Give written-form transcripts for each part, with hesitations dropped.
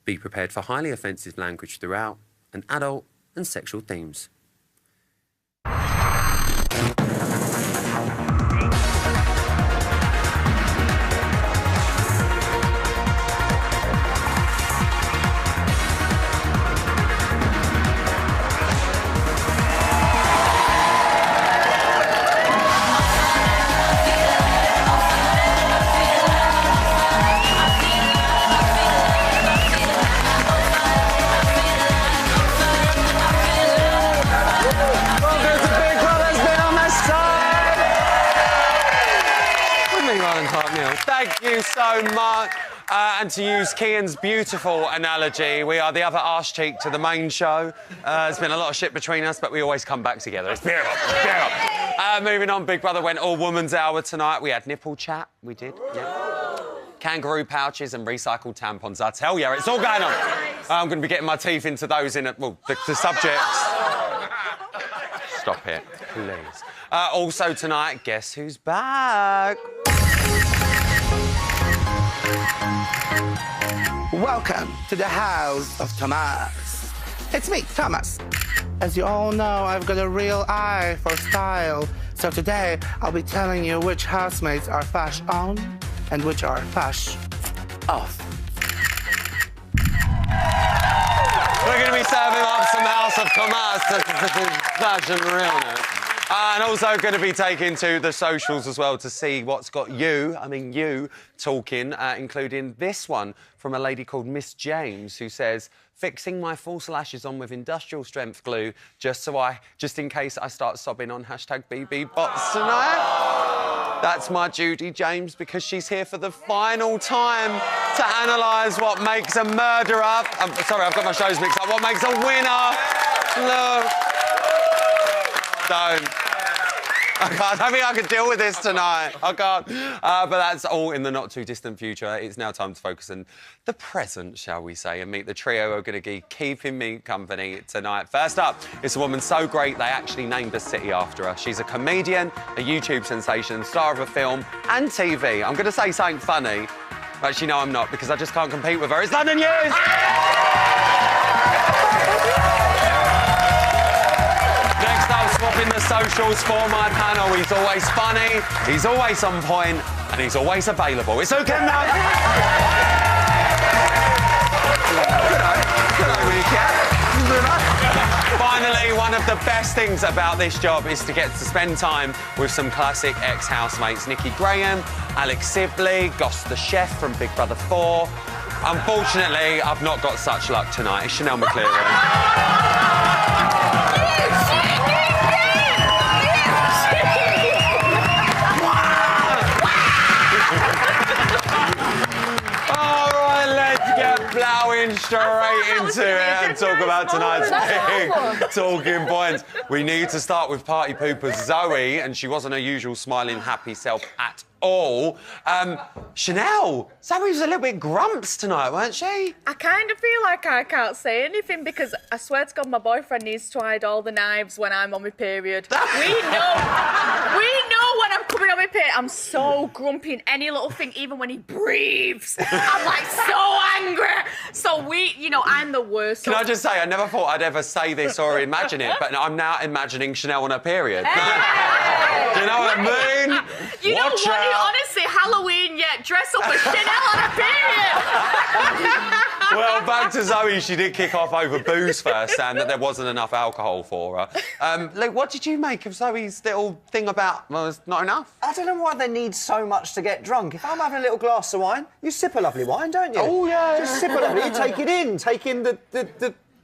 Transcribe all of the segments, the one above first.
Be prepared for highly offensive language throughout and adult and sexual themes. Thank you so much. And to use Kian's beautiful analogy, we are the other arse cheek to the main show. There's been a lot of shit between us, but we always come back together. It's beautiful. It's beautiful. Moving on, Big Brother went all woman's hour tonight. We had nipple chat. We did, yeah. Kangaroo pouches and recycled tampons. I tell you, it's all going on. I'm going to be getting my teeth into those in the subjects. Stop it, please. Also tonight, guess who's back? Welcome to the house of Thomas. It's me, Thomas. As you all know, I've got a real eye for style. So today, I'll be telling you which housemates are fash on and which are fash off. We're going to be serving up some House of Thomas to fashion realness. And also going to be taking to the socials as well to see what's got you talking, including this one from a lady called Miss James, who says, fixing my false lashes on with industrial strength glue just in case I start sobbing on #BB-bots tonight. That's my duty, James, because she's here for the final time to analyse what makes a murderer. Sorry, I've got my shows mixed up. What makes a winner? Look. Don't. I don't think I can deal with this tonight. I can't. But that's all in the not-too-distant future. It's now time to focus on the present, shall we say, and meet the trio who are going to be keeping me company tonight. First up, it's a woman so great they actually named a city after her. She's a comedian, a YouTube sensation, star of a film and TV. I'm going to say something funny. Actually, no, I'm not, because I just can't compete with her. It's London News! Swapping the socials for my panel. He's always funny, he's always on point, and he's always available. It's okay now. Finally, one of the best things about this job is to get to spend time with some classic ex-housemates. Nikki Graham, Alex Sibley, Goss the chef from Big Brother 4. Unfortunately, I've not got such luck tonight. It's Chanel McCleary. Plowing straight into it and talk about tonight's big talking points. We need to start with party pooper Zoe, and she wasn't her usual smiling, happy self at all. Chanel, Zoe was a little bit grumps tonight, weren't she? I kind of feel like I can't say anything because I swear to God my boyfriend needs to hide all the knives when I'm on my period. We know when I'm coming on my period. I'm so grumpy in any little thing, even when he breathes. I'm like so angry. So I'm the worst. Can I just say, I never thought I'd ever say this or imagine it, but I'm now imagining Chanel on her period. Hey! Do you know what I mean? You know what? Honestly, Halloween yet. Dress up as Chanel on her period. Well, back to Zoe. She did kick off over booze first, and that there wasn't enough alcohol for her. Luke, what did you make of Zoe's little thing about, well, it's not enough? I don't know why they need so much to get drunk. If I'm having a little glass of wine, you sip a lovely wine, don't you? Oh, yeah. Just sip a lovely, you take it in, take in the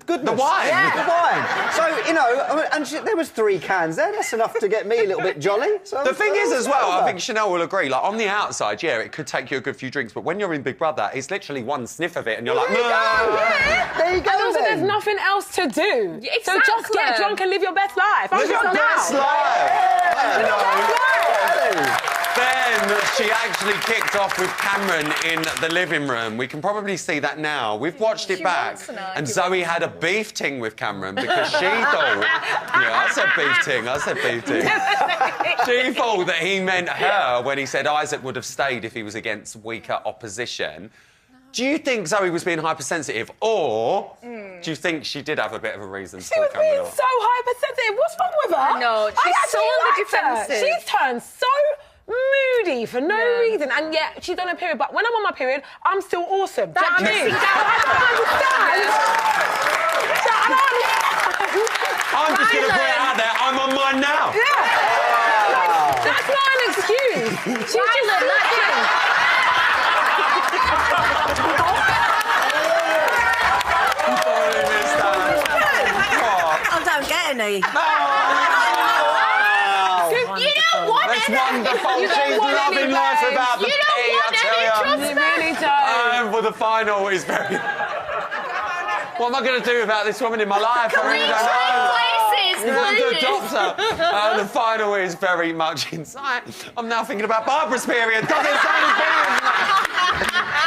goodness. The wine? Yeah. The wine. So, there was 3 cans there. That's enough to get me a little bit jolly. So the thing is, as well, I think Chanel will agree, like, on the outside, yeah, it could take you a good few drinks, but when you're in Big Brother, it's literally one sniff of it, and you're like, no. Yeah. There you go, and also, there's nothing else to do. Exactly. So just get drunk and live your best life. Live your best life. Then she actually kicked off with Cameron in the living room. We can probably see that now. We've watched it back, and Zoe had a beef ting with Cameron because she thought... Yeah, I said beef ting. She thought that he meant her when he said Isaac would have stayed if he was against weaker opposition. Do you think Zoe was being hypersensitive, or do you think she did have a bit of a reason to She was pull camera being off? so hypersensitive. What's wrong with her? No, she's so on the defensive. She's turned so moody for no reason, and yet she's on her period. But when I'm on my period, I'm still awesome. Do you know what I mean? I don't understand. I'm just going to put it out there. I'm on mine now. Yeah. That's not an excuse. She's just I don't get any. You don't want That's any. wonderful. You don't She's want loving any, life babe. about the You don't pee, want I tell any, you. trust You me. really don't. Well, the final is very... What am I going to do about this woman in my life? I really don't know. Places, You have to please. adopt her. The final is very much in sight. I'm now thinking about Barbara's period. Doesn't sound as big.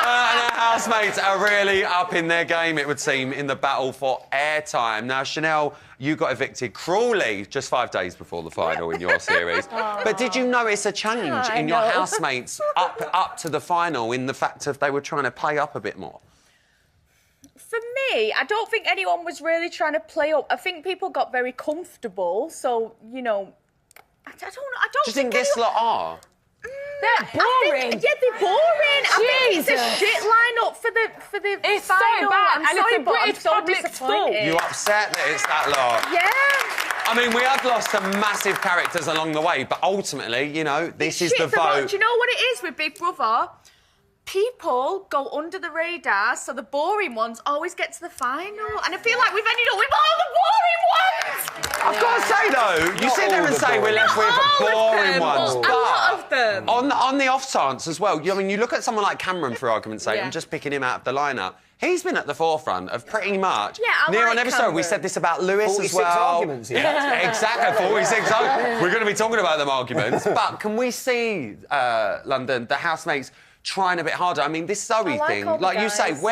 And her housemates are really up in their game, it would seem, in the battle for airtime. Now, Chanel, you got evicted cruelly just 5 days before the final in your series. But did you notice a change in your housemates up to the final in the fact of they were trying to play up a bit more? For me, I don't think anyone was really trying to play up. I think people got very comfortable. So, you know, I don't know. I don't Do you think this lot are? They're boring. They're boring. I think it's a Jesus. shit lineup for the It's final. so bad, I'm and sorry, it's the but I'm British so public's fault. disappointed. You upset that it's that lot? Yeah. I mean, we have lost some massive characters along the way, but ultimately, you know, this is the vote. Do you know what it is with Big Brother? People go under the radar, so the boring ones always get to the final. And I feel like we've ended up with all the boring ones! I've got to say, though, you sit there and say we're left with boring ones, a lot of them. on the off chance as well, I mean, you look at someone like Cameron, for argument's sake, Yeah. I'm just picking him out of the lineup. He's been at the forefront of pretty much. Yeah, I Near like on episode, Cameron. we said this about Lewis 46 as well. arguments, yeah. Exactly, 46 arguments. We're going to be talking about them arguments. But can we see, London, the housemates trying a bit harder? I mean, this Zoe like thing, all the like you say, guys.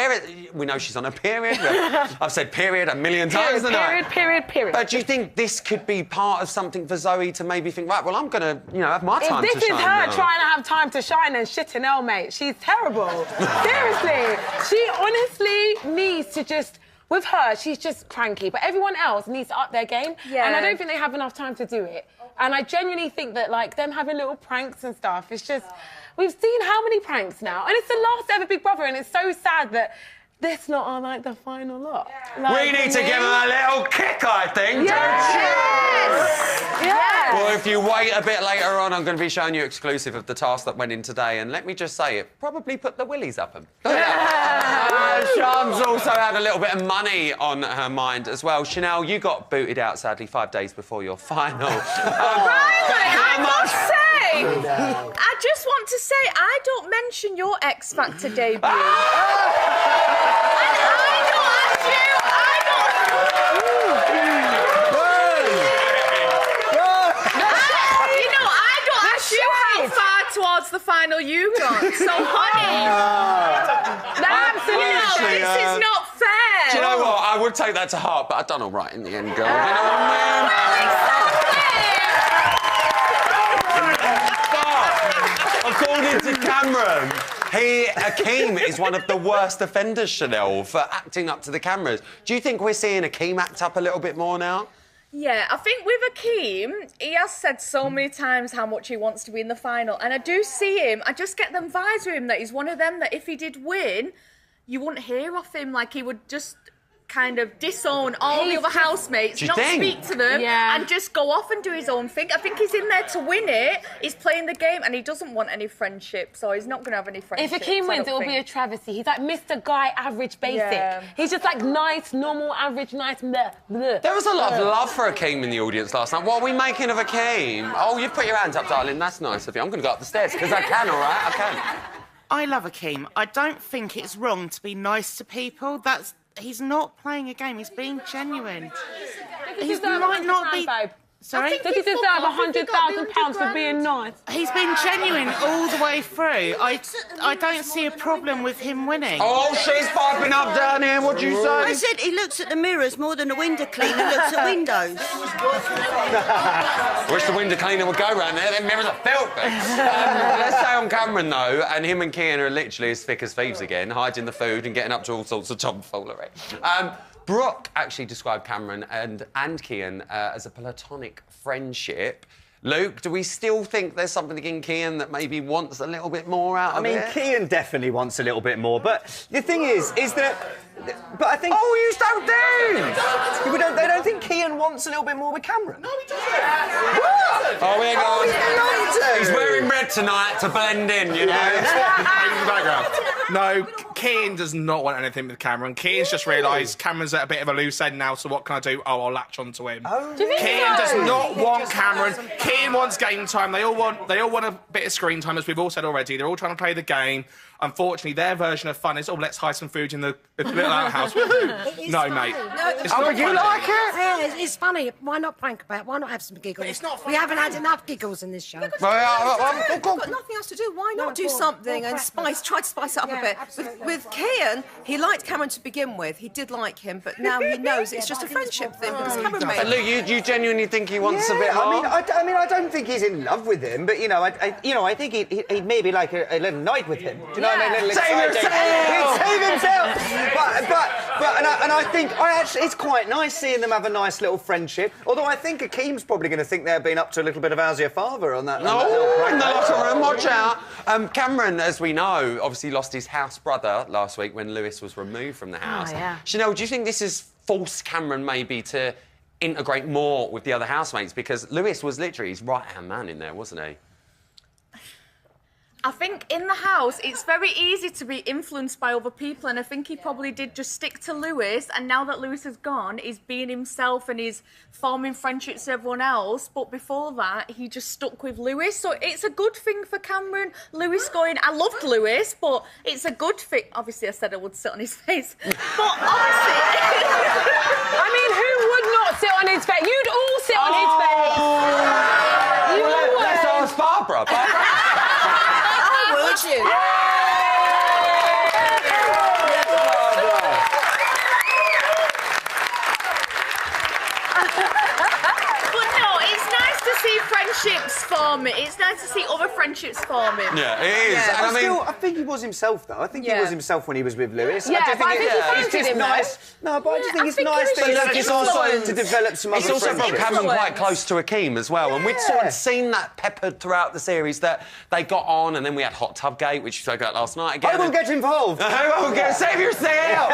we know she's on a period. I've said period a million times tonight. Period. But do you think this could be part of something for Zoe to maybe think, right, well, I'm going to, you know, have my time If to this shine is her now. trying to have time to shine and shitting Elle, mate, she's terrible. Seriously. She honestly needs to just... With her, she's just cranky, but everyone else needs to up their game. Yeah. And I don't think they have enough time to do it. And I genuinely think that, like, them having little pranks and stuff, it's just... We've seen how many pranks now? And it's the last ever Big Brother, and it's so sad that this lot are, like, the final lot. Like, We need to give her a little kick, I think, Yes! Yeah. Well, if you wait a bit later on, I'm going to be showing you exclusive of the task that went in today, and let me just say, it probably put the willies up 'em. Shams also had a little bit of money on her mind as well. Chanel, you got booted out, sadly, 5 days before your final. I must say, I just want to say, I don't mention your X Factor debut. And I don't ask you, I don't ask you how far towards the final you got. So, honey, Honestly, this is not fair. Do you know what? I would take that to heart, but I've done all right in the end, girl. You know what I mean? But, according to Cameron, Akeem is one of the worst offenders, Chanel, for acting up to the cameras. Do you think we're seeing Akeem act up a little bit more now? Yeah, I think with Akeem, he has said so many times how much he wants to be in the final, and I do see him, I just get them vibes with him that he's one of them that if he did win, you wouldn't hear off him, like he would just kind of disown all the other housemates, not speak to them, and just go off and do his own thing. I think he's in there to win it, he's playing the game, and he doesn't want any friendship, so he's not going to have any friendship. If Akeem wins, it will be a travesty. He's like Mr. Guy, average, basic. Yeah. He's just like nice, normal, average, nice, bleh, bleh. There was a lot of love for Akeem in the audience last night. What are we making of Akeem? Oh, you've put your hands up, darling. That's nice of you. I'm going to go up the stairs, because I can, all right? I can. I love Akeem. I don't think it's wrong to be nice to people. He's not playing a game. He's being genuine. He might not be. Sorry? Does he deserve £100,000 for being nice? He's been genuine all the way through. I don't see a problem with him winning. Oh, she's piping up down here. What'd you say? I said he looks at the mirrors more than a window cleaner looks at windows. Wish the window cleaner would go round there. Them mirrors are filthy. Let's stay on Cameron, though, and him and Kian are literally as thick as thieves again, hiding the food and getting up to all sorts of tomfoolery. Brooke actually described Cameron and Kian as a platonic friendship. Luke, do we still think there's something in Kian that maybe wants a little bit more out of it? I mean, Kian definitely wants a little bit more, but the thing is that... But I think... Oh, you don't think? They don't think Kian wants a little bit more with Cameron. No, he doesn't. What? Oh, here goes. He's wearing red tonight to blend in, you know. No, Kian does not want anything with Cameron. Kian's just realised Cameron's at a bit of a loose end now, so what can I do? Oh, I'll latch onto him. Do you think Kian so? does not want Cameron. Kian wants game time. They all want a bit of screen time, as we've all said already. They're all trying to play the game. Unfortunately, their version of fun is, oh, let's hide some food in the little outhouse. No, mate. No, it's not you like it? Yeah, it's funny. Why not prank about it? Why not have some giggles? It's not funny. We haven't had enough giggles in this show. We've got nothing else to do. Why not do something and try to spice it up a bit? With Kian, he liked Cameron to begin with. He did like him, but now he knows it's just a friendship thing because Cameron made But Luke, you genuinely think he wants a bit more? I mean, I don't think he's in love with him, but, I think he'd maybe like a little night with him. Do you know what I mean? Save yourself! He'd save himself! And I think, it's quite nice seeing them have a nice little friendship, although I think Akeem's probably going to think they've been up to a little bit of how's your father on that. No, in the locker room, watch out. Cameron, as we know, obviously lost his house brother last week when Lewis was removed from the house. Oh, yeah. Chanel, do you think this has forced Cameron maybe to integrate more with the other housemates? Because Lewis was literally his right-hand man in there, wasn't he? I think in the house, it's very easy to be influenced by other people, and I think he probably did just stick to Lewis, and now that Lewis has gone, he's being himself and he's forming friendships with everyone else, but before that, he just stuck with Lewis, so it's a good thing for Cameron. Lewis going, I loved Lewis, but it's a good thing. Obviously, I said I would sit on his face, but obviously... I mean, who would not sit on his face? You'd all sit on his face. You all would. Let's ask Barbara. Would you? But no, it's nice to see friendships forming. It's nice to see other friendships forming. Yeah, it is. Yeah, And I think he was himself, though. I think he Yeah. was himself when he was with Lewis. Yeah, I just but I think he it's fancied just him, nice. No, but I just think I it's think nice he was that he's just also influenced. to develop some It's other also brought friendships. Cameron quite Influence. close to Akeem as well, and we'd sort of seen that peppered throughout the series that they got on, and then we had Hot Tub Gate, which we spoke about last night again. I won't get involved. I won't get save yourself.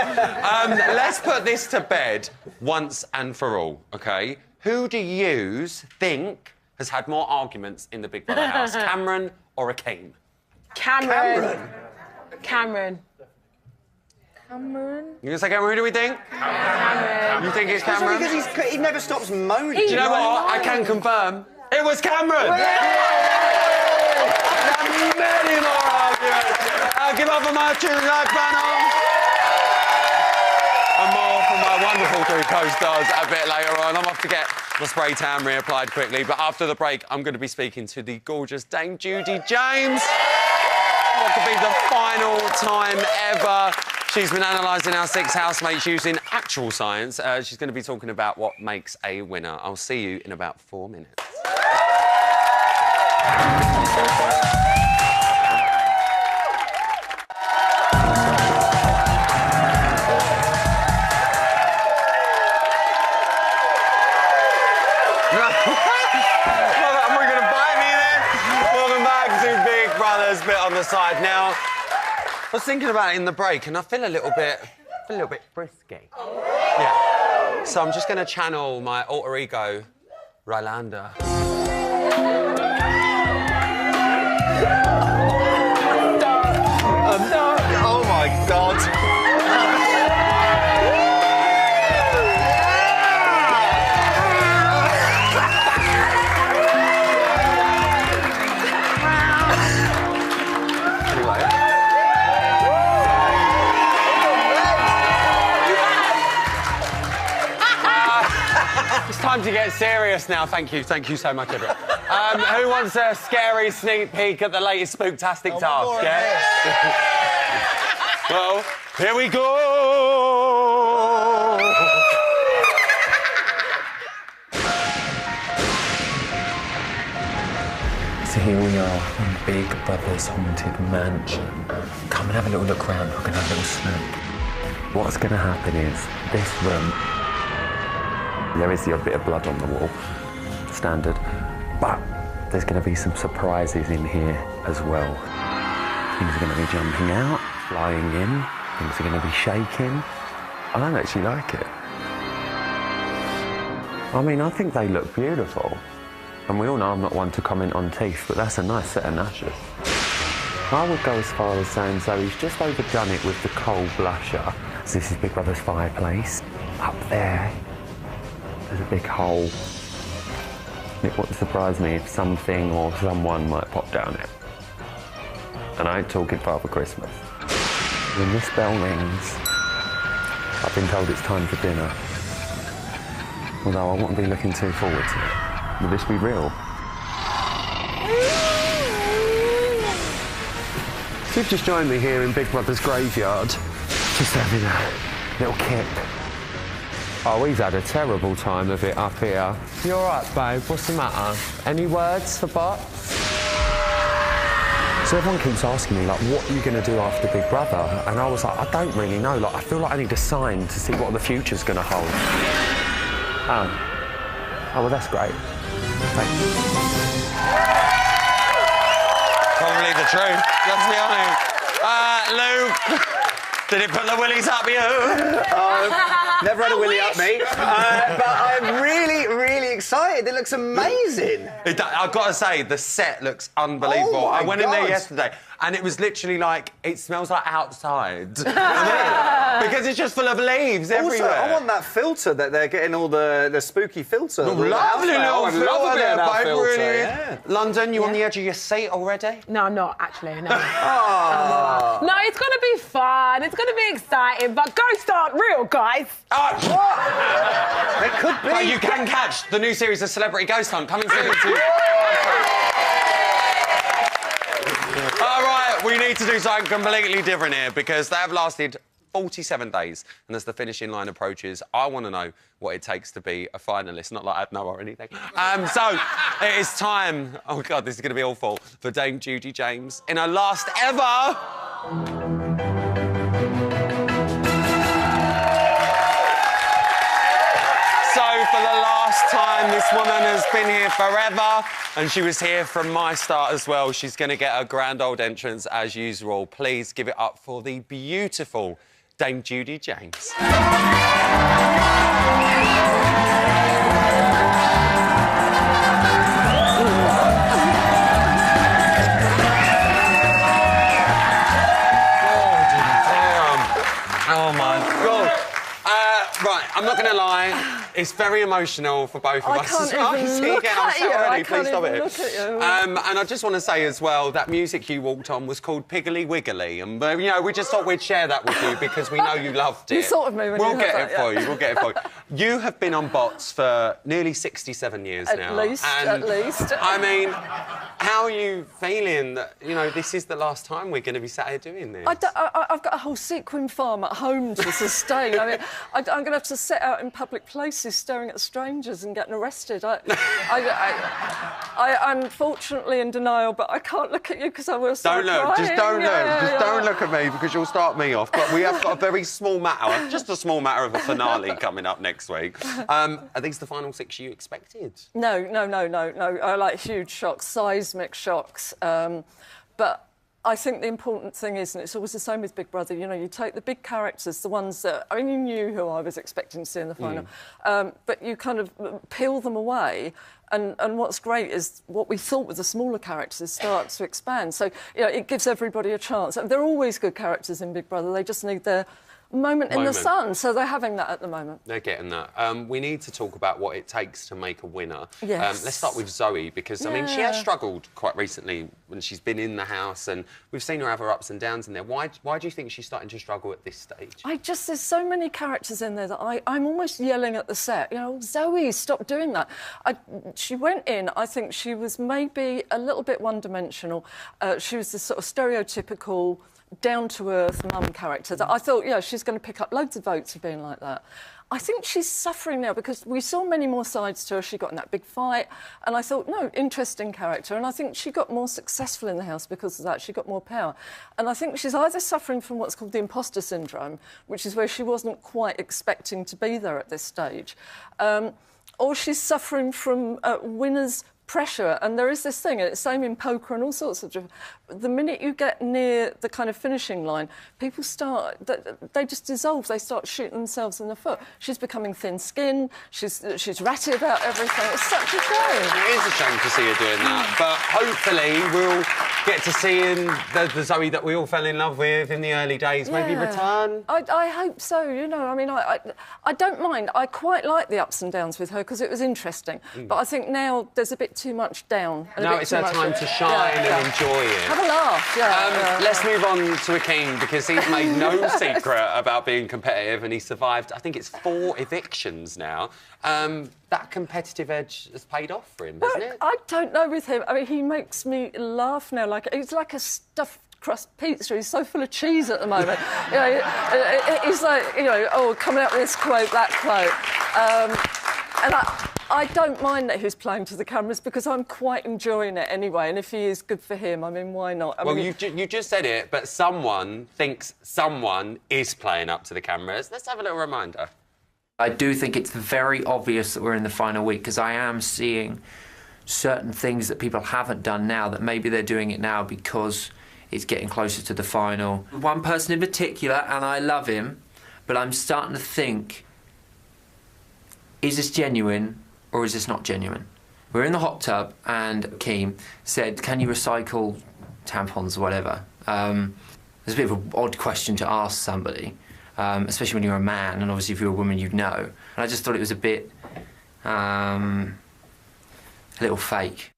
Let's put this to bed once and for all, okay? Who do you think has had more arguments in the Big Brother house, Cameron or Akeem? Cameron. Cameron. You gonna say Cameron? Who do we think? Cameron. You think it's It's Cameron? because he never stops moaning. Do you know what? I can confirm. It was Cameron! Many more arguments. Give up on my tune like panel. And more from my wonderful two co-stars a bit later on. I'm off to get my spray tan reapplied quickly, but after the break, I'm going to be speaking to the gorgeous Dame Judy James. What could be the final time ever? She's been analysing our 6 housemates using actual science. She's going to be talking about what makes a winner. I'll see you in about 4 minutes. Bit on the side now. I was thinking about it in the break, and I feel a little bit frisky. Yeah. So I'm just going to channel my alter ego, Rylanda. Oh my God. time to get serious now. Thank you so much, everyone. Who wants a scary sneak peek at the latest spooktastic task? Yeah. Well, here we go. So here we are in Big Brother's haunted mansion. Come and have a little look around. We're gonna have a little snoop. What's gonna happen is this room. There is the odd bit of blood on the wall, standard, but there's going to be some surprises in here as well. Things are going to be jumping out, flying in, things are going to be shaking. I don't actually like it. I mean, I think they look beautiful. And we all know I'm not one to comment on teeth, but that's a nice set of gnashes. I would go as far as saying, so he's just overdone it with the coal blusher. So this is Big Brother's fireplace. Up there, there's a big hole. It wouldn't surprise me if something or someone might pop down it. And I ain't talking Father Christmas. When this bell rings, I've been told it's time for dinner. Although I wouldn't be looking too forward to it. Will this be real? So you've just joined me here in Big Brother's graveyard. Just having a little kip. Oh, he's had a terrible time of it up here. You all right, babe? What's the matter? Any words for Bots? So everyone keeps asking me, like, what are you going to do after Big Brother? And I was like, I don't really know. Like, I feel like I need a sign to see what the future's going to hold. Oh, well, that's great. Thank you. Probably the truth. Let's be honest. Luke, did it put the willies up you? Never had a willy up me. But I'm really, really excited. It looks amazing. I've got to say, the set looks unbelievable. Oh, my I went in there God. yesterday, and it was literally like, it smells like outside. Because it's just full of leaves everywhere. Also, I want that filter that they're getting, all the spooky filter. Lovely little filter there, babe. Really. Yeah. London, you on the edge of your seat already? No, I'm not, actually, no. Oh. No, it's going to be fun, it's going to be exciting, but ghosts aren't real, guys. What? It could be. But you can catch the new series of Celebrity Ghost Hunt coming soon to... All right, we need to do something completely different here because they have lasted 47 days, and as the finishing line approaches, I want to know what it takes to be a finalist, not like I know or anything. So it is time, oh God, this is going to be awful, for Dame Judy James in her last ever... For the last time, this woman has been here forever, and she was here from my start as well. She's going to get a grand old entrance as usual. Please give it up for the beautiful Dame Judy James. Oh my God. Right, I'm not going to lie. It's very emotional for both of us. I can't even look at you. I Please stop can't it. even look at you. And I just want to say as well, that music you walked on was called Piggly Wiggly. And, you know, we just thought we'd share that with you because we know you loved it. You thought of me when we'll you get heard it that, for you. We'll get it for you. You have been on Bots for nearly 67 years now. At least. I mean, how are you feeling that, you know, this is the last time we're going to be sat here doing this? I've got a whole sequin farm at home to sustain. I mean, I'm going to have to sit out in public places staring at strangers and getting arrested. I'm unfortunately in denial, but I can't look at you because I will start Don't look, crying. just don't look. Just don't look at me because you'll start me off. But we have got a very small matter, just a small matter of a finale coming up next week. Are these the final 6 you expected? No. I like huge shocks, seismic shocks. But I think the important thing is, and it's always the same with Big Brother, you know, you take the big characters, the ones that, I mean, you knew who I was expecting to see in the final, but you kind of peel them away. And what's great is what we thought were the smaller characters start to expand. So, you know, it gives everybody a chance. They're always good characters in Big Brother. They just need their moment in the sun, so they're having that at the moment. They're getting that. We need to talk about what it takes to make a winner. Yes. Let's start with Zoe, because, I mean, she has struggled quite recently when she's been in the house, and we've seen her have her ups and downs in there. Why do you think she's starting to struggle at this stage? There's so many characters in there that I'm almost yelling at the set, you know, Zoe, stop doing that. She went in, I think she was maybe a little bit one-dimensional. She was this sort of stereotypical, down-to-earth mum character that I thought, yeah, she's going to pick up loads of votes for being like that. I think she's suffering now because we saw many more sides to her. She got in that big fight, and I thought, no, interesting character. And I think she got more successful in the house because of that. She got more power. And I think she's either suffering from what's called the imposter syndrome, which is where she wasn't quite expecting to be there at this stage, or she's suffering from winner's pressure. And there is this thing, and it's the same in poker and all sorts of... The minute you get near the kind of finishing line, people start... They just dissolve. They start shooting themselves in the foot. She's becoming thin-skinned. She's ratty about everything. It's such a shame. It is a shame to see her doing that, but hopefully we'll get to seeing the Zoe that we all fell in love with in the early days maybe return. I hope so, you know. I mean, I don't mind. I quite like the ups and downs with her because it was interesting. But I think now there's a bit too much down. Now it's her time to shine and enjoy it. Have a laugh, Let's move on to Akeem, because he's made no secret about being competitive, and he survived, I think it's 4 evictions now. That competitive edge has paid off for him, hasn't it? I don't know with him. I mean, he makes me laugh now. Like, he's like a stuffed crust pizza. He's so full of cheese at the moment. You know, he's like, you know, oh, coming out with this quote, that quote. And I don't mind that he's playing to the cameras because I'm quite enjoying it anyway. And if he is, good for him. I mean, why not? Well, you just said it, but someone thinks someone is playing up to the cameras. Let's have a little reminder. I do think it's very obvious that we're in the final week, because I am seeing certain things that people haven't done now that maybe they're doing it now because it's getting closer to the final. One person in particular, and I love him, but I'm starting to think, is this genuine or is this not genuine? We're in the hot tub and Akeem said, can you recycle tampons or whatever? It's a bit of an odd question to ask somebody, especially when you're a man, and obviously if you're a woman you'd know. And I just thought it was a bit, a little fake.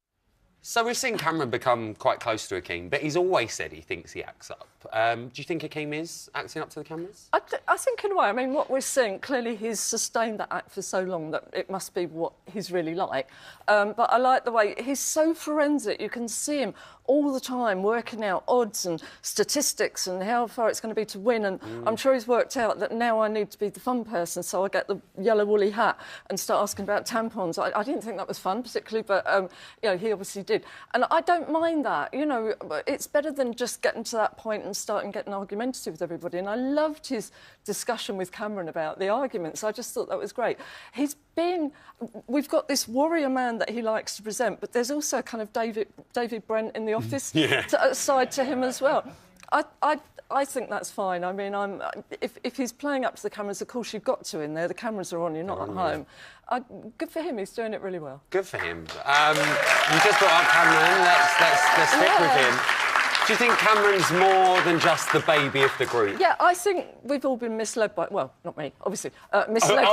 So we've seen Cameron become quite close to Akeem, but he's always said he thinks he acts up. Do you think Akeem is acting up to the cameras? I think in a way, I mean, what we're seeing, clearly he's sustained that act for so long that it must be what he's really like. But I like the way he's so forensic. You can see him all the time working out odds and statistics and how far it's going to be to win. And I'm sure he's worked out that now I need to be the fun person, so I get the yellow woolly hat and start asking about tampons. I didn't think that was fun particularly, but you know, he obviously did. And I don't mind that. You know, it's better than just getting to that point and starting getting argumentative with everybody. And I loved his discussion with Cameron about the arguments. I just thought that was great. We've got this warrior man that he likes to present, but there's also kind of David Brent in the office side to him as well. I think that's fine. I mean, if he's playing up to the cameras, of course you've got to in there. The cameras are on, you're not at home. Good for him, he's doing it really well. Good for him. You just brought up Cameron, let's stick with him. Do you think Cameron's more than just the baby of the group? Yeah, I think we've all been misled by... Well, not me, obviously. Misled.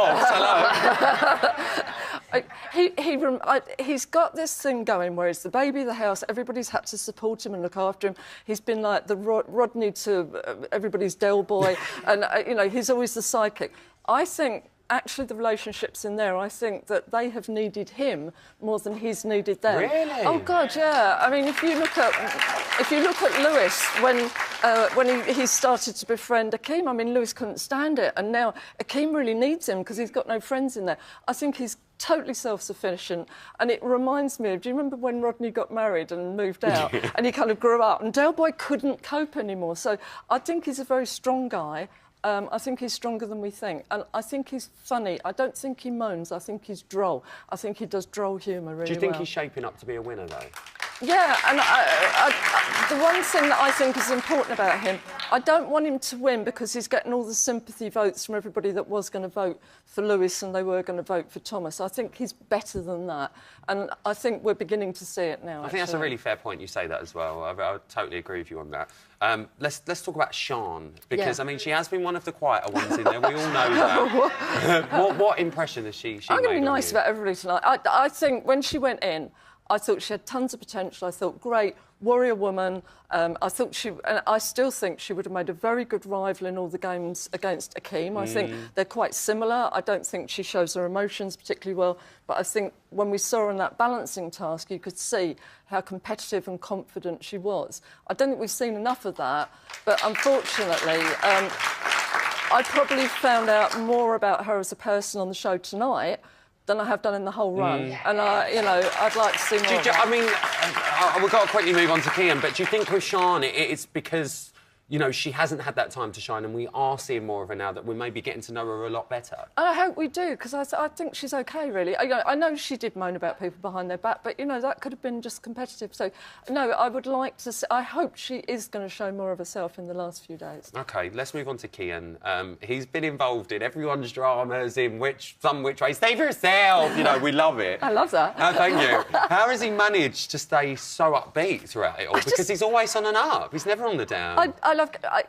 He's got this thing going where he's the baby of the house, everybody's had to support him and look after him. He's been like the Rodney to everybody's Del boy, and, you know, he's always the sidekick. I think... Actually, the relationships in there, I think that they have needed him more than he's needed them. Really? Oh God, yeah. I mean, if you look at Lewis when he started to befriend Akeem, I mean, Lewis couldn't stand it, and now Akeem really needs him because he's got no friends in there. I think he's totally self-sufficient, and it reminds me of, do you remember when Rodney got married and moved out and he kind of grew up and Del Boy couldn't cope anymore? So I think he's a very strong guy. I think he's stronger than we think. And I think he's funny. I don't think he moans. I think he's droll. I think he does droll humour really well. Do you think he's shaping up to be a winner, though? Yeah, and the one thing that I think is important about him, I don't want him to win because he's getting all the sympathy votes from everybody that was going to vote for Lewis and they were going to vote for Thomas. I think he's better than that, and I think we're beginning to see it now. I think that's a really fair point. You say that as well. I totally agree with you on that. Let's talk about Sian because I mean she has been one of the quieter ones in there. We all know that. what impression has she I'm made going to be on nice you? about everybody tonight. I think when she went in, I thought she had tons of potential. I thought, great, warrior woman. I still think she would have made a very good rival in all the games against Akeem. I think they're quite similar. I don't think she shows her emotions particularly well, but I think when we saw her in that balancing task, you could see how competitive and confident she was. I don't think we've seen enough of that, but unfortunately, I probably found out more about her as a person on the show tonight than I have done in the whole run. And, I'd like to see more of that. I mean, we've got to quickly move on to Kian, but do you think with Sian, it's because, you know, she hasn't had that time to shine and we are seeing more of her now that we're maybe getting to know her a lot better? I hope we do, because I think she's OK, really. I know she did moan about people behind their back, but, you know, that could have been just competitive. So, no, I would like to see... I hope she is going to show more of herself in the last few days. OK, let's move on to Kian. He's been involved in everyone's dramas in some which way. Stay for yourself! You know, we love it. I love that. Oh, thank you. How has he managed to stay so upbeat throughout it all? Because he's always on and up. He's never on the down.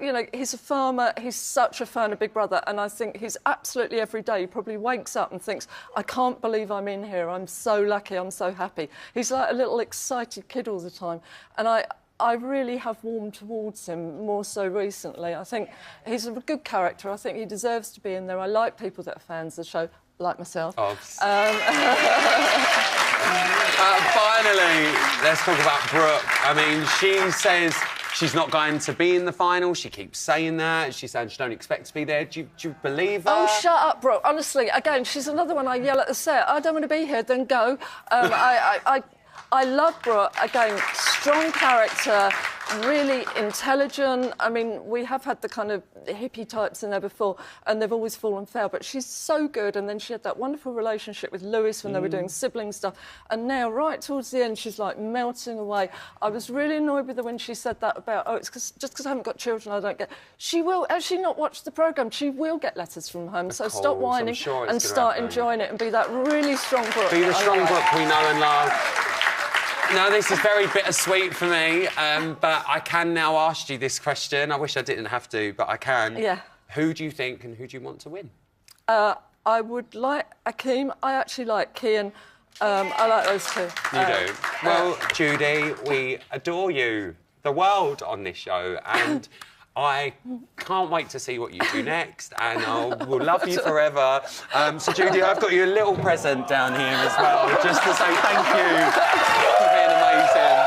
You know, he's a farmer, he's such a fan of Big Brother, and I think he's absolutely every day, he probably wakes up and thinks, I can't believe I'm in here, I'm so lucky, I'm so happy. He's like a little excited kid all the time, and I really have warmed towards him more so recently. I think he's a good character, I think he deserves to be in there. I like people that are fans of the show, like myself. Finally, let's talk about Brooke. I mean, she says she's not going to be in the final. She keeps saying that. She's saying she don't expect to be there. Do you believe her? Oh, shut up, Brooke. Honestly, again, she's another one I yell at the set. I don't want to be here, then go. I love Brooke. Again, strong character, really intelligent. I mean, we have had the kind of hippie types in there before, and they've always fallen foul, but she's so good. And then she had that wonderful relationship with Lewis when they were doing sibling stuff. And now, right towards the end, she's like melting away. I was really annoyed with her when she said that about, oh, it's just because I haven't got children, I don't get... She will, has she not watched the programme, she will get letters from home. So stop whining and start enjoying it and be that really strong Brooke. Be the strong Brooke we know and love. Now, this is very bittersweet for me, but I can now ask you this question. I wish I didn't have to, but I can. Yeah. Who do you think and who do you want to win? I would like Akeem. I actually like Kian. I like those two. You do? Well, Judy, we adore you, the world on this show, and I can't wait to see what you do next, and we'll love you forever. So, Judy, I've got you a little present down here as well, just to say thank you for being amazing.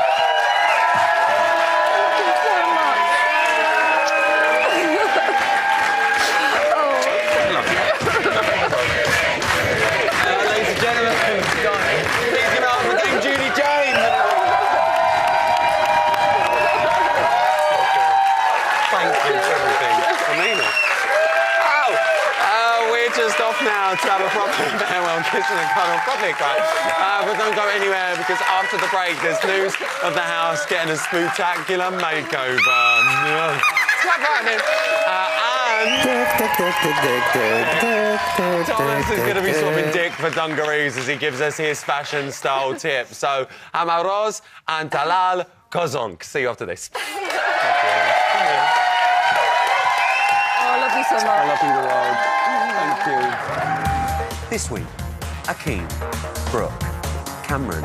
Ladies and gentlemen, please give it up for Dame Judy James. Thank you for everything. I mean it. We're just off now to have a proper farewell kiss and a cuddle, probably cry. But don't go anywhere because after the break there's news of the house getting a spectacular makeover. Clap happening. Thomas is going to be swapping dick for dungarees as he gives us his fashion style tip. So, Amaros and Talal Kozonk. See you after this. So much. I love you, the world. Thank you. This week, Akeem, Brooke, Cameron,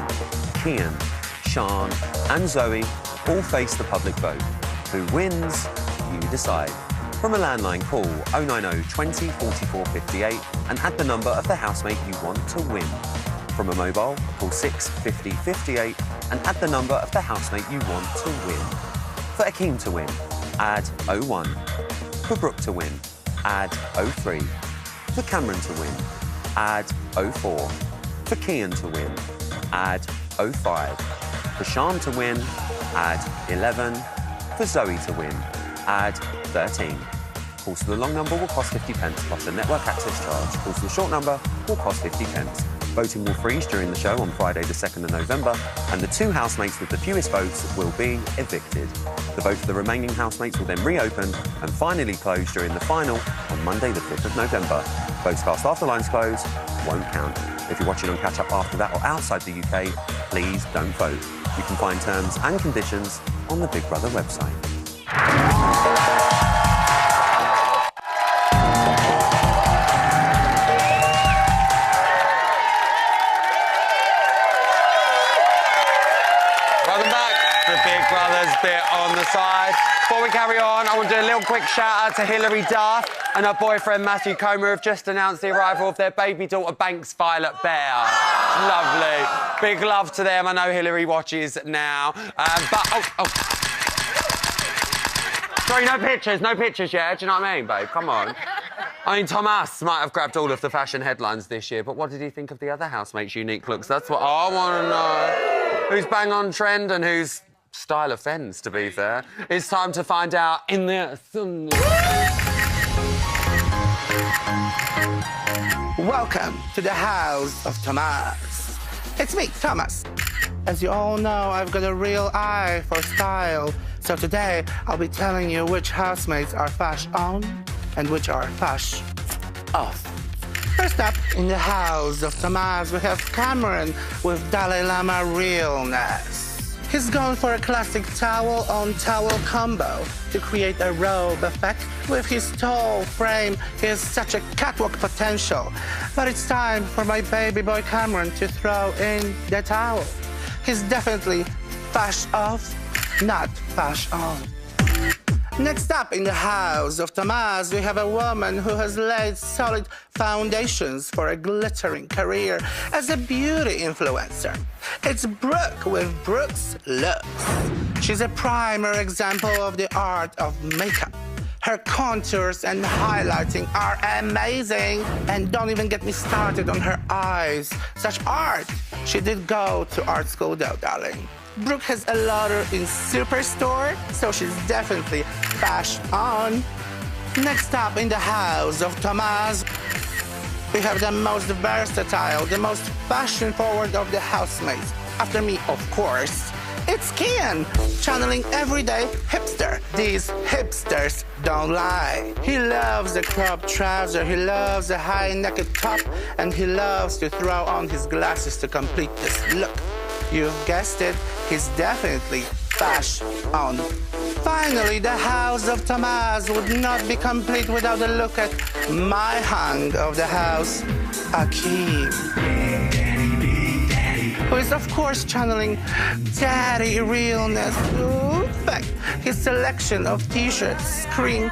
Kian, Sian and Zoe all face the public vote. Who wins? You decide. From a landline, call 090 20 44 58 and add the number of the housemate you want to win. From a mobile, call 650 58 and add the number of the housemate you want to win. For Akeem to win, add 01. For Brooke to win, add 03. For Cameron to win, add 04. For Kian to win, add 05. For Sian to win, add 11. For Zoe to win, add 13. Calls to the long number will cost 50 pence plus a network access charge. Calls to the short number will cost 50 pence. Voting will freeze during the show on Friday the 2nd of November, and the 2 housemates with the fewest votes will be evicted. The vote for the remaining housemates will then reopen and finally close during the final on Monday the 5th of November. Votes cast after lines close won't count. If you're watching on Catch Up after that or outside the UK, please don't vote. You can find terms and conditions on the Big Brother website. Welcome back to Big Brother's bit on the side. Before we carry on, I want to do a little quick shout out to Hilary Duff and her boyfriend Matthew Comer, who have just announced the arrival of their baby daughter Banks Violet Bear. Lovely. Big love to them. I know Hilary watches now. Sorry, no pictures yet. Do you know what I mean, babe? Come on. I mean, Thomas might have grabbed all of the fashion headlines this year, but what did he think of the other housemates' unique looks? That's what I want to know. Who's bang on trend and whose style offends, to be fair? It's time to find out in the... Welcome to the house of Thomas. It's me, Thomas. As you all know, I've got a real eye for style. So today, I'll be telling you which housemates are fashion on and which are fashion off. First up, in the house of Thomas, we have Cameron with Dalai Lama realness. He's gone for a classic towel-on-towel combo to create a robe effect. With his tall frame, he has such a catwalk potential. But it's time for my baby boy Cameron to throw in the towel. He's definitely fashion off, not fashion on. Next up in the house of Thomas, we have a woman who has laid solid foundations for a glittering career as a beauty influencer. It's Brooke with Brooke's Looks. She's a primer example of the art of makeup. Her contours and highlighting are amazing. And don't even get me started on her eyes. Such art. She did go to art school though, darling. Brooke has a lauder in Superstore, so she's definitely fashion on. Next up in the house of Thomas, we have the most versatile, the most fashion-forward of the housemates. After me, of course, it's Kian, channeling everyday hipster. These hipsters don't lie. He loves the cropped trouser, he loves a high-necked top, and he loves to throw on his glasses to complete this look. You've guessed it, he's definitely fashion on. Finally, the house of Thomas would not be complete without a look at my hang of the house, Akeem, who is of course channeling daddy realness. In fact, his selection of t-shirts scream,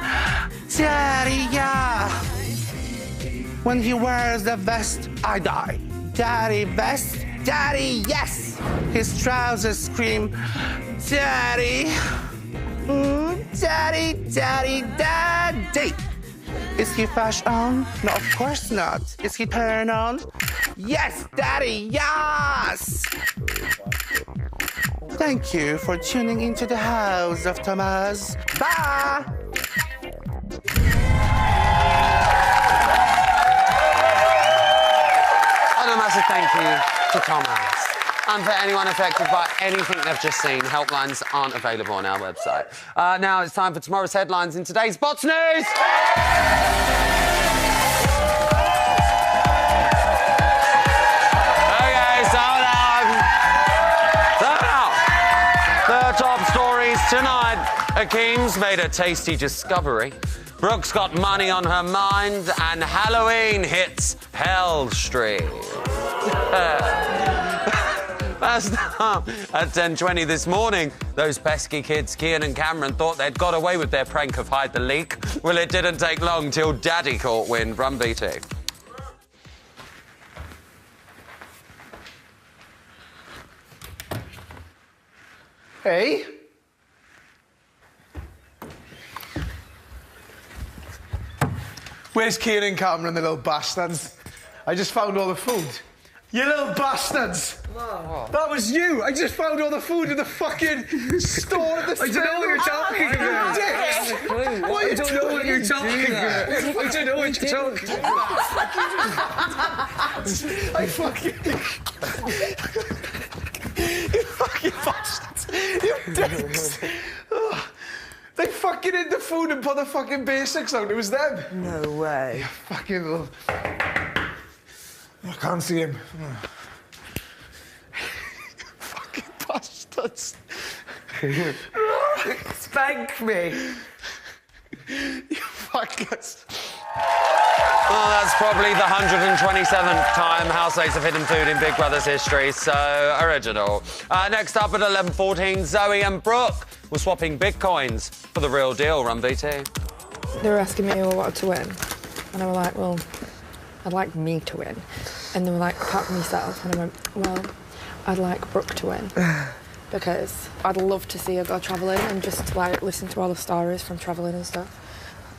daddy, yeah. When he wears the vest, I die. Daddy vest, daddy, yes. His trousers scream, daddy. Daddy, daddy, daddy. Is he fashion on? No, of course not. Is he turn on? Yes, daddy, yes! Thank you for tuning into the house of Thomas. Bye! And a massive thank you to Thomas. And for anyone affected by anything they've just seen, helplines aren't available on our website. Now it's time for tomorrow's headlines in today's Bots News! Okay, so now, the top stories tonight. Akeem's made a tasty discovery. Brooke's got money on her mind, and Halloween hits Hell Street. First up, at 10:20 this morning, those pesky kids, Kian and Cameron, thought they'd got away with their prank of hide the leak. Well, it didn't take long till Daddy caught wind from BT. Hey? Where's Kian and Cameron, the little bastards? I just found all the food. You little bastards! That was you! I just found all the food in the fucking store at the I don't know what you're talking about! I don't know what you're talking about! I don't know what you're talking about! I fucking... You fucking bastards! You dicks! Oh, they fucking hid the food and put the fucking basics out. It was them. No way. You fucking... I can't see him. Fucking bastards. Spank me. You fuckers. Well, that's probably the 127th time housemates have hidden food in Big Brother's history, so original. Next up at 11:14, Zoe and Brooke were swapping bitcoins for the real deal. Run BT. They were asking me who I wanted to win, and I was like, well, I'd like me to win. And they were like, apart from yourself, and I went, well, I'd like Brooke to win. Because I'd love to see her go travelling and just, like, listen to all the stories from travelling and stuff.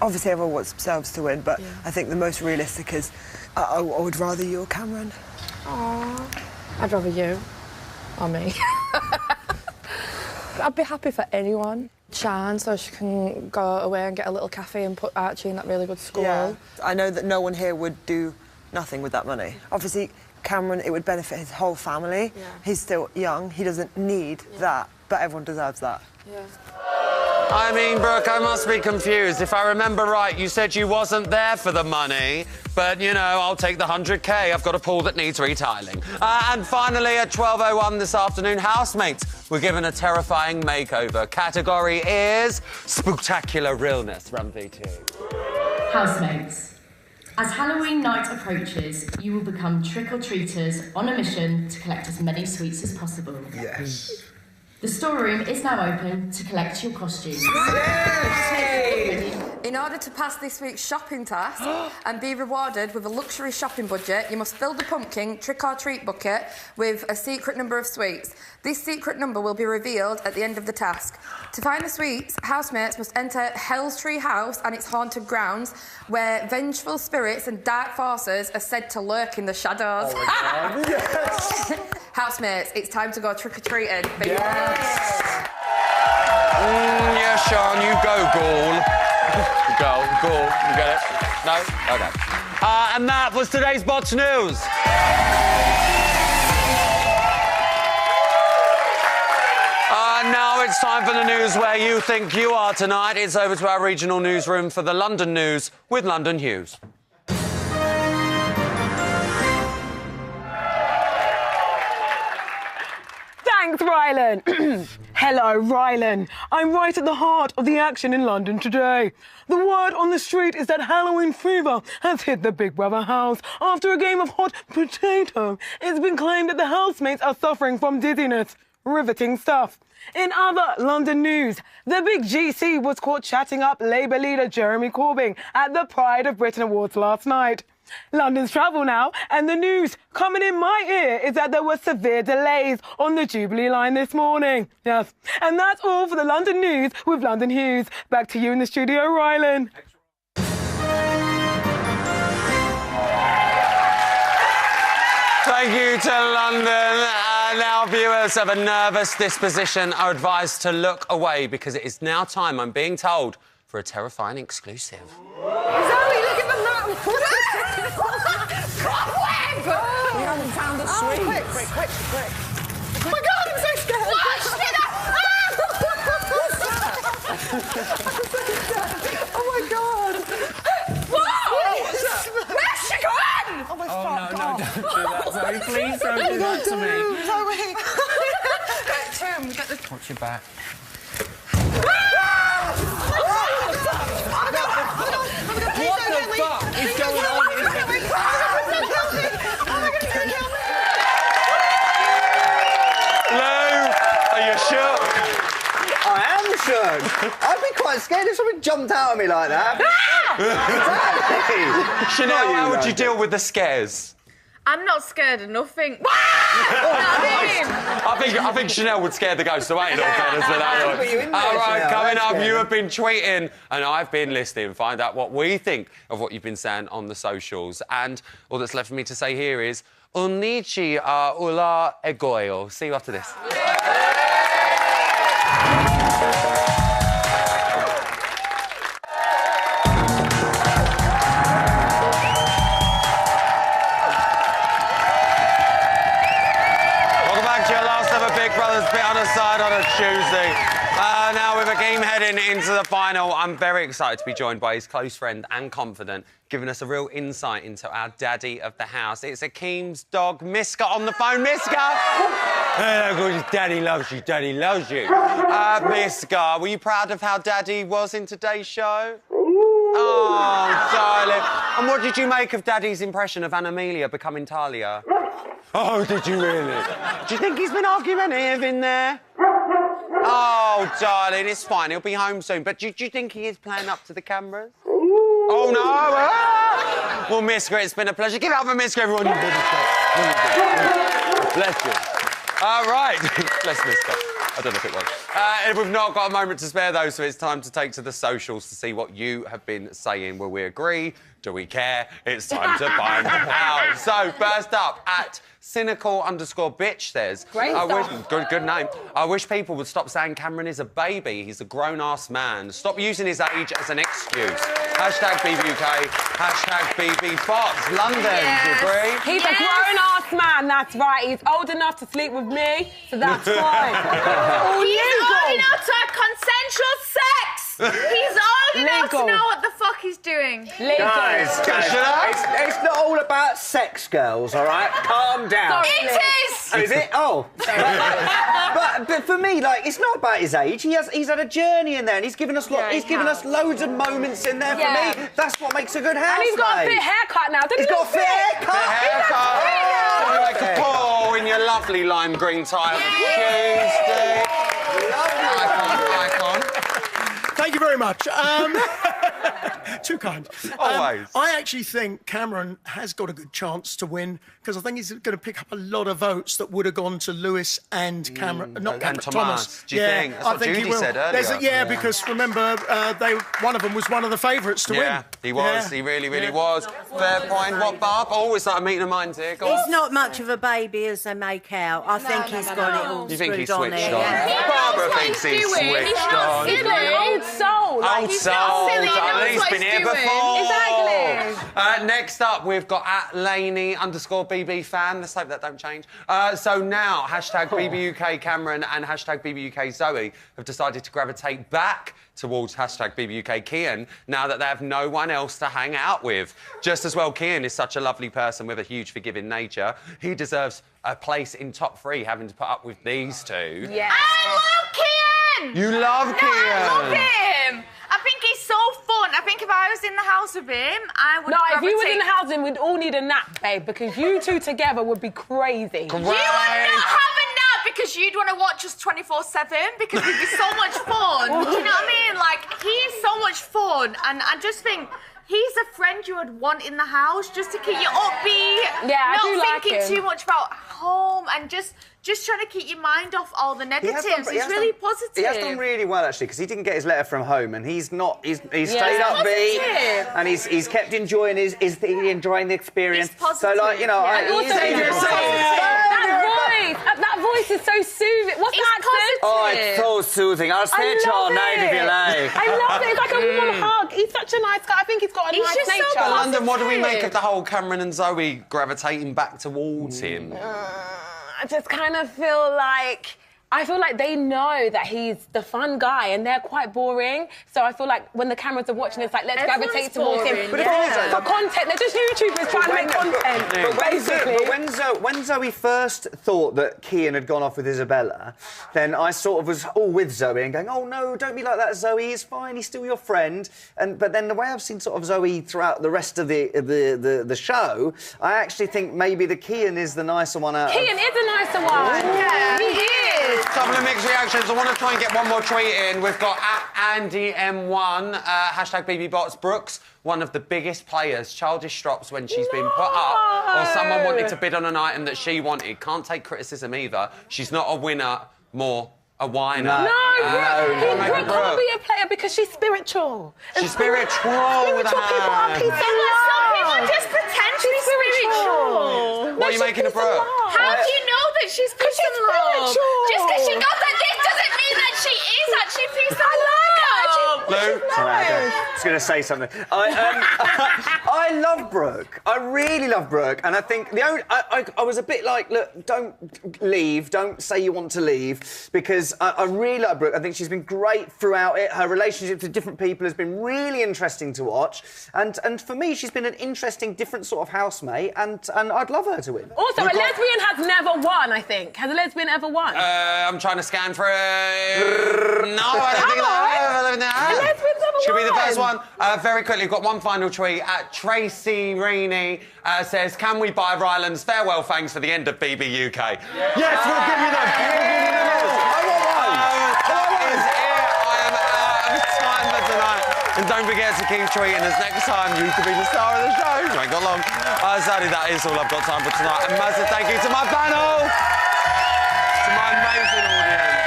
Obviously, everyone wants themselves to win, but I think the most realistic is I would rather you or Cameron. Aww. I'd rather you or me. I'd be happy for anyone. Shan, so she can go away and get a little cafe and put Archie in that really good school. Yeah. I know that no one here would do nothing with that money. Obviously, Cameron, it would benefit his whole family. Yeah. He's still young, he doesn't need that, but everyone deserves that. Yeah. I mean, Brooke, I must be confused. If I remember right, you said you wasn't there for the money, but, you know, I'll take the 100K. I've got a pool that needs retiling. And finally, at 12:01 this afternoon, housemates were given a terrifying makeover. Category is Spooktacular Realness. Run VT. Housemates. As Halloween night approaches, you will become trick-or-treaters on a mission to collect as many sweets as possible. Yes. The storeroom is now open to collect your costumes. Yes! In order to pass this week's shopping task and be rewarded with a luxury shopping budget, you must fill the pumpkin trick-or-treat bucket with a secret number of sweets. This secret number will be revealed at the end of the task. To find the sweets, housemates must enter Hell's Tree House and its haunted grounds, where vengeful spirits and dark forces are said to lurk in the shadows. Oh my God, yes! Housemates, it's time to go trick-or-treating. Yes! Yeah, Sean, you go, ghoul. Go, ghoul. You get it? No? OK. And that was today's Bots News. Now it's time for the news where you think you are tonight. It's over to our regional newsroom for the London news with London Hughes. Thanks, Rylan. Hello, Rylan. I'm right at the heart of the action in London today. The word on the street is that Halloween fever has hit the Big Brother house. After a game of hot potato, it's been claimed that the housemates are suffering from dizziness. Riveting stuff. In other London news, the big GC was caught chatting up Labour leader Jeremy Corbyn at the Pride of Britain Awards last night. London's travel now, and the news coming in my ear is that there were severe delays on the Jubilee line this morning. Yes, and that's all for the London news with London Hughes. Back to you in the studio, Rylan. Thank you to London. Now viewers of a nervous disposition are advised to look away because it is now time, I'm being told, for a terrifying exclusive. Zoe, look at the map! We haven't found the sweet. Quick. Oh my God, I'm so scared! Oh my God! Where's she gone? Oh my God! Oh no, don't do that, Zoe. Please don't do that to me. Zoe! Get the... Watch your back. What the fuck is going on here? Lou, are you shook? I am shook. I'd be quite scared if something jumped out at me like that. Exactly. Chanel, how would you deal with the scares? I'm not scared of nothing. I think Chanel would scare the ghost away, in all fairness, with that one. All right, coming up, you have been tweeting and I've been listening. Find out what we think of what you've been saying on the socials. And all that's left for me to say here is Unici ula egoio. See you after this. On a Tuesday. Now with Akeem heading into the final, I'm very excited to be joined by his close friend and confidant, giving us a real insight into our daddy of the house. It's Akeem's dog, Miska, on the phone. Miska! Hello, Daddy loves you, Daddy loves you. Miska, were you proud of how Daddy was in today's show? Oh, darling. And what did you make of Daddy's impression of Anamelia becoming Talia? Oh, did you really? Do you think he's been argumentative in there? Oh, darling, it's fine. He'll be home soon. But do you think he is playing up to the cameras? Oh, no. Ah! Well, Miska, it's been a pleasure. Give it up for Miska, everyone. Bless you. All right. Bless Miska. I don't know if it was. We've not got a moment to spare, though, so it's time to take to the socials to see what you have been saying. Will we agree? Do we care? It's time to find out. So, first up, at cynical_bitch says... Great good name. I wish people would stop saying Cameron is a baby. He's a grown-ass man. Stop using his age as an excuse. Hashtag BBUK. Hashtag BBBox. London, do you agree? He's a grown-ass man, that's right. He's old enough to sleep with me, so that's fine. He's old enough to have consensual sex! He's old enough to know what the fuck he's doing. Guys, it's not all about sex, girls, all right? Calm down. It is! Is it? Oh. but for me, like, it's not about his age. He's had a journey in there, and he's given us loads of moments in there. For me, that's what makes a good house. And he's got a fit haircut now. He's got a fit haircut. Like a paw in your lovely lime green tie on Tuesday. Icon. Thank you very much. Too kind. Always. I actually think Cameron has got a good chance to win because I think he's going to pick up a lot of votes that would have gone to Lewis and Cameron, not Cameron, Thomas. Do you think? That's what Judy said earlier. Because remember, one of them was one of the favourites to win. Yeah, he was. He really, really was. Fair point. What, Barb? Always like a meeting of minds here. Go on. He's not much of a baby as they make out. I think he's got it all You think he's screwed switched on on? there. Barbara thinks he's switched on. He's got an old soul. Old soul. He's been here before. Exactly. Next up, we've got @Laney_BB fan. Let's hope that don't change. So now, hashtag BBUK Cameron and hashtag BBUK Zoe have decided to gravitate back towards hashtag BBUK Kian now that they have no one else to hang out with. Just as well, Kian is such a lovely person with a huge forgiving nature. He deserves a place in top 3, having to put up with these two. Yeah. I love Kian! You love Kian! I love him! I think he's so fun. I think if I was in the house with him, I would if you was in the house with him, we'd all need a nap, babe, because you two together would be crazy. You would not have a nap because you'd want to watch us 24/7 because we'd be so much fun. Do you know what I mean? Like, he's so much fun, and I just think he's a friend you would want in the house just to keep you upbeat. Yeah, I do not like thinking him. too much about home and just trying to keep your mind off all the negatives. He's really positive. He has done really well, actually, because he didn't get his letter from home, and he's stayed upbeat, and he's kept enjoying enjoying the experience. He's positive. So, like, you know, That voice is so soothing. What's that accent? Oh, it's so soothing. I'll say it all night if you like. I love it. It's like a warm hug. He's such a nice guy. I think he's got a nice nature. But London, what do we make of the whole Cameron and Zoe gravitating back towards him? I just kind of feel like they know that he's the fun guy and they're quite boring. So I feel like when the cameras are watching, it's like, let's gravitate towards him. But for content. They're just YouTubers trying to make content. But when Zoe first thought that Kian had gone off with Isabella, then I sort of was all with Zoe and going, oh, no, don't be like that, Zoe. He's fine. He's still your friend. But then the way I've seen sort of Zoe throughout the rest of the show, I actually think maybe the Kian is the nicer one out Kian is a nicer one. Yeah, he is. Couple of mixed reactions. I want to try and get one more tweet in. We've got @AndyM1, hashtag BBBots. Brooks, one of the biggest players. Childish strops when she's been put up, or someone wanted to bid on an item that she wanted. Can't take criticism either. She's not a winner, more a whiner. No, no, Brooke can't be a player because she's spiritual. She's spiritual with a people are hand. peace and Some love. people just pretend to be spiritual. What are you making of Brooke? How do you know that she's peace and love? spiritual. Just because she got that gift doesn't mean that she is actually peace and love. Lou? Sorry, I was going to say something. I love Brooke. I really love Brooke, and I think the only I was a bit like, look, don't leave, don't say you want to leave, because I really like Brooke. I think she's been great throughout it. Her relationship to different people has been really interesting to watch, and for me, she's been an interesting, different sort of housemate, and I'd love her to win. Also, a lesbian has never won, I think. Has a lesbian ever won? I'm trying to scan for a... No, I don't think that... Should be the first one. Very quickly, got one final tweet. Tracy Reaney says, can we buy Ryland's farewell thanks for the end of BB UK? Yes, we'll give you them. That is it. I am out of time for tonight. And don't forget to keep tweeting us next time. You could be the star of the show. You ain't got long. Sadly, that is all I've got time for tonight. And massive thank you to my panel, to my amazing audience,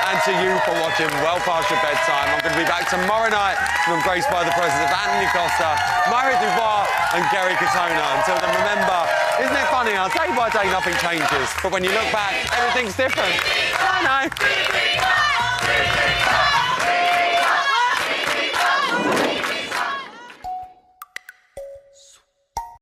and to you for watching well past your bedtime. I'm going to be back tomorrow night from Graced by the President, Anthony Costa, Myra Dubois and Gary Katona. Until then, remember, isn't it funny how day by day nothing changes, but when you look back, everything's different. Bye now.